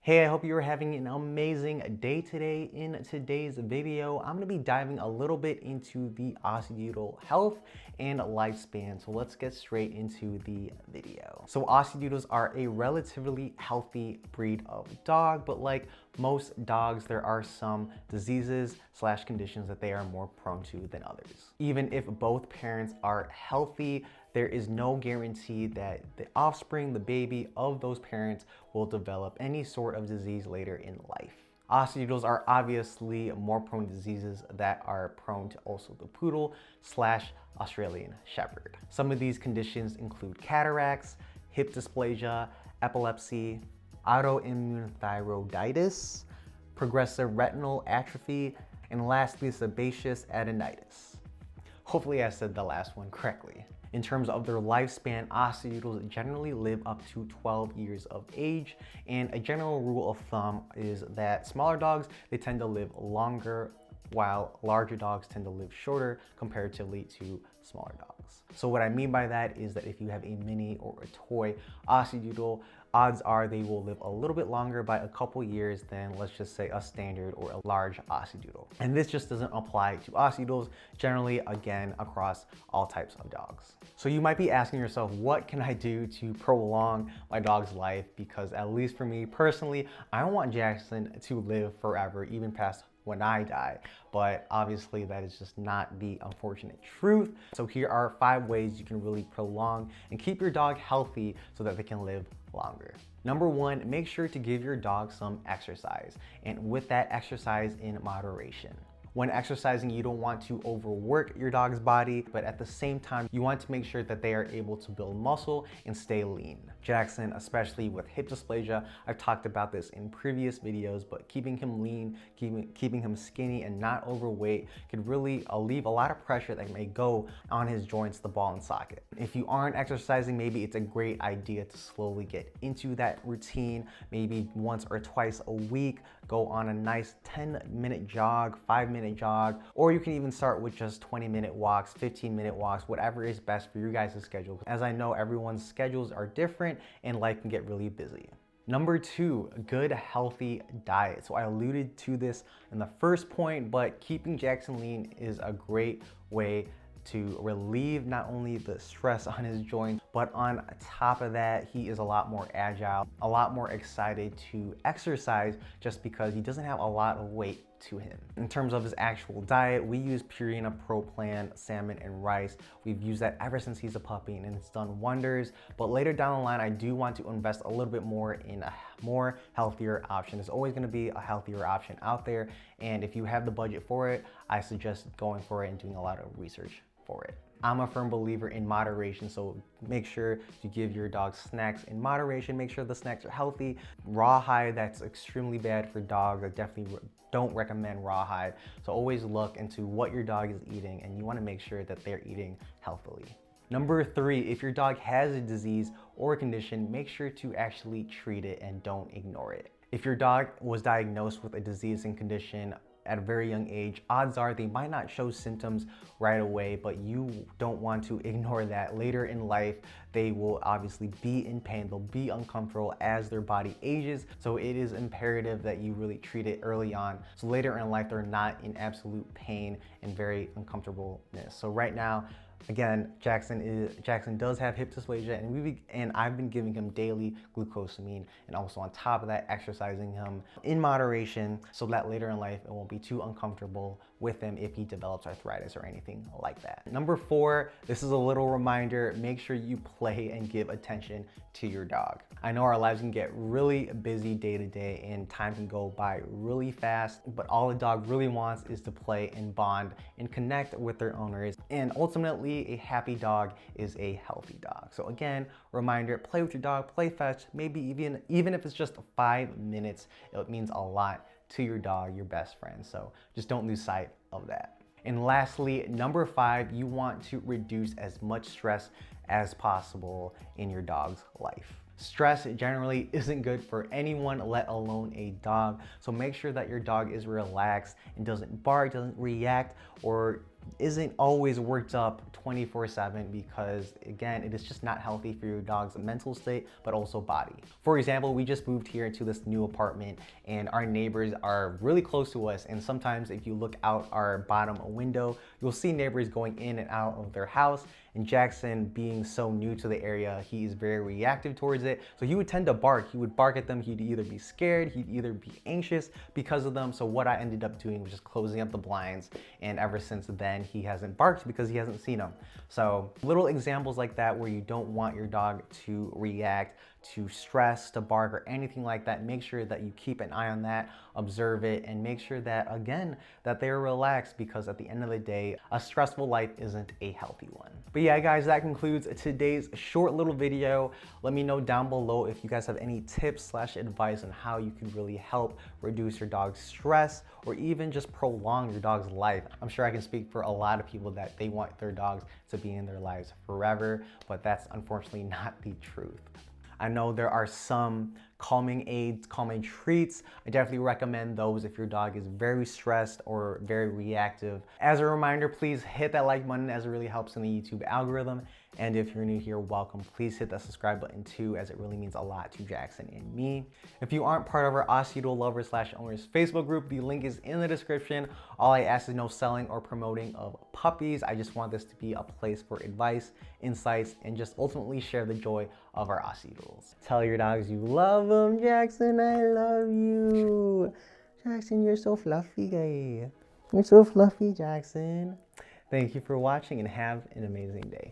Hey, I hope you're having an amazing day today. In today's video, I'm gonna be diving a little bit into the Aussiedoodle health and lifespan. So let's get straight into the video. So Aussiedoodles are a relatively healthy breed of dog, but like most dogs, there are some diseases / conditions that they are more prone to than others. Even if both parents are healthy, there is no guarantee that the offspring, the baby of those parents, will develop any sort of disease later in life. Aussiedoodles are obviously more prone to diseases that are prone to also the poodle / Australian Shepherd. Some of these conditions include cataracts, hip dysplasia, epilepsy, autoimmune thyroiditis, progressive retinal atrophy, and lastly, sebaceous adenitis. Hopefully I said the last one correctly. In terms of their lifespan, Aussiedoodles generally live up to 12 years of age, and a general rule of thumb is that smaller dogs, they tend to live longer, while larger dogs tend to live shorter comparatively to smaller dogs. So what I mean by that is that if you have a mini or a toy Aussiedoodle, odds are they will live a little bit longer by a couple years than, let's just say, a standard or a large Aussiedoodle. And this just doesn't apply to Aussiedoodles, generally, again, across all types of dogs. So you might be asking yourself, what can I do to prolong my dog's life? Because at least for me personally, I don't want Jackson to live forever, even past when I die, but obviously that is just not the unfortunate truth. So here are 5 ways you can really prolong and keep your dog healthy so that they can live longer. Number 1, make sure to give your dog some exercise, and with that, exercise in moderation. When exercising, you don't want to overwork your dog's body, but at the same time, you want to make sure that they are able to build muscle and stay lean. Jackson, especially with hip dysplasia, I've talked about this in previous videos, but keeping him lean, keeping him skinny and not overweight could really alleviate a lot of pressure that may go on his joints, the ball and socket. If you aren't exercising, maybe it's a great idea to slowly get into that routine, maybe once or twice a week, go on a nice 10-minute jog, 5-minute jog, or you can even start with just 20-minute walks, 15-minute walks, whatever is best for you guys' schedule. As I know, everyone's schedules are different and life can get really busy. Number 2, good healthy diet. So I alluded to this in the first point, but keeping Jackson lean is a great way to relieve not only the stress on his joints, but on top of that, he is a lot more agile, a lot more excited to exercise just because he doesn't have a lot of weight to him. In terms of his actual diet, we use Purina Pro Plan, salmon and rice. We've used that ever since he's a puppy and it's done wonders. But later down the line, I do want to invest a little bit more in a more healthier option. There's always gonna be a healthier option out there. And if you have the budget for it, I suggest going for it and doing a lot of research for it. I'm a firm believer in moderation, so make sure to give your dog snacks in moderation. Make sure the snacks are healthy. Rawhide, that's extremely bad for dogs. I definitely don't recommend rawhide. So always look into what your dog is eating, and you want to make sure that they're eating healthily. Number 3, if your dog has a disease or a condition, make sure to actually treat it and don't ignore it. If your dog was diagnosed with a disease and condition at a very young age, odds are they might not show symptoms right away, but you don't want to ignore that. Later in life, they will obviously be in pain, they'll be uncomfortable as their body ages, so it is imperative that you really treat it early on, so later in life they're not in absolute pain and very uncomfortableness. So right now, again, Jackson does have hip dysplasia, and I've been giving him daily glucosamine, and also on top of that, exercising him in moderation so that later in life it won't be too uncomfortable with him if he develops arthritis or anything like that. Number 4, this is a little reminder, make sure you play and give attention to your dog. I know our lives can get really busy day to day and time can go by really fast, but all the dog really wants is to play and bond and connect with their owners, and ultimately a happy dog is a healthy dog. So again, reminder, play with your dog, play fetch, maybe even if it's just 5 minutes, it means a lot to your dog, your best friend. So just don't lose sight of that. And lastly, number 5, you want to reduce as much stress as possible in your dog's life. Stress generally isn't good for anyone, let alone a dog. So make sure that your dog is relaxed and doesn't bark, doesn't react, or isn't always worked up 24/7 because, again, it is just not healthy for your dog's mental state, but also body. For example, we just moved here into this new apartment and our neighbors are really close to us. And sometimes if you look out our bottom window, you'll see neighbors going in and out of their house. And Jackson, being so new to the area, he is very reactive towards it. So he would tend to bark. He would bark at them. He'd either be scared, he'd either be anxious because of them. So what I ended up doing was just closing up the blinds. And ever since then, he hasn't barked because he hasn't seen them. So little examples like that where you don't want your dog to react to stress, to bark, or anything like that, make sure that you keep an eye on that, observe it, and make sure that, again, that they're relaxed, because at the end of the day, a stressful life isn't a healthy one. But yeah, guys, that concludes today's short little video. Let me know down below if you guys have any tips / advice on how you can really help reduce your dog's stress or even just prolong your dog's life. I'm sure I can speak for a lot of people that they want their dogs to be in their lives forever, but that's unfortunately not the truth. I know there are some calming aids, calming treats. I definitely recommend those if your dog is very stressed or very reactive. As a reminder, please hit that like button as it really helps in the YouTube algorithm. And if you're new here, welcome. Please hit that subscribe button too, as it really means a lot to Jackson and me. If you aren't part of our Aussiedoodle lovers / owners Facebook group, the link is in the description. All I ask is no selling or promoting of puppies. I just want this to be a place for advice, insights, and just ultimately share the joy of our Aussiedoodles. Tell your dogs you love them. Jackson, I love you. Jackson, you're so fluffy, guy. You're so fluffy, Jackson. Thank you for watching and have an amazing day.